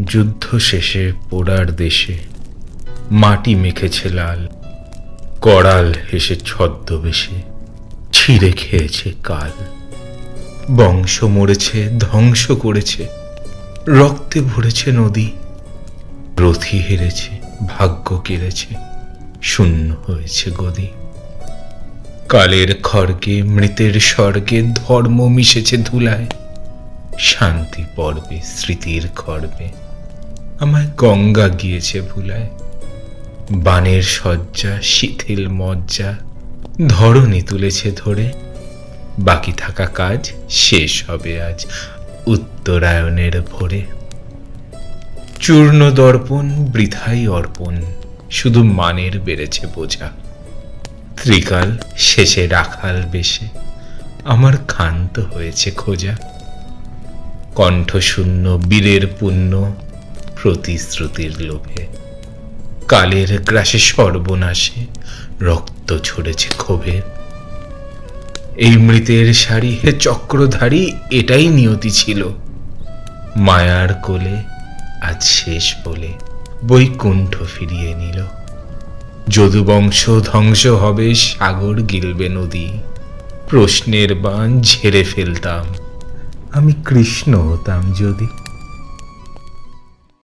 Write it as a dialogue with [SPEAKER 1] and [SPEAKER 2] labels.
[SPEAKER 1] যুদ্ধ শেষে পোড়ার দেশে মাটি মেখেছে লাল, করাল হেসে ছদ্মবেশে ছিঁড়ে খেয়েছে কাল। বংশ মরেছে, ধ্বংস করেছে, রক্তে ভরেছে নদী। রথি হেরেছে, ভাগ্য কেড়েছে, শূন্য হয়েছে গদি। কালের খড়গে মৃতের স্বর্গে ধর্ম মিশেছে ধুলায়। শান্তি পর্বে স্মৃতির খর্বে আমায় গঙ্গা গিয়েছে ভুলায়। বানের শয্যা শিথিল মজ্জা ধরণী তুলেছে ধরে। বাকি থাকা কাজ শেষ হবে আজ উত্তরায়ণের ভোরে। চূর্ণ দর্পণ বৃথাই অর্পণ, শুধু মানের বেড়েছে বোঝা। ত্রিকাল শেষে রাখাল বেশে আমার ক্ষান্ত হয়েছে খোঁজা। কণ্ঠশূন্য বীরের পুণ্য প্রতিশ্রুতির লোভে। কালের গ্রাসে সর্বনাশে রক্ত ঝরেছে ক্ষোভে। এই মৃতের শাড়ি হে চক্রধারী, এটাই নিয়তি ছিল। মায়ার কোলে আজ শেষ বলে বৈকুণ্ঠ ফিরিয়ে নিল। যদুবংশ ধ্বংস হবে, সাগর গিলবে নদী। প্রশ্নের বাণ ঝেড়ে ফেলতাম, আমি কৃষ্ণ হতাম যদি।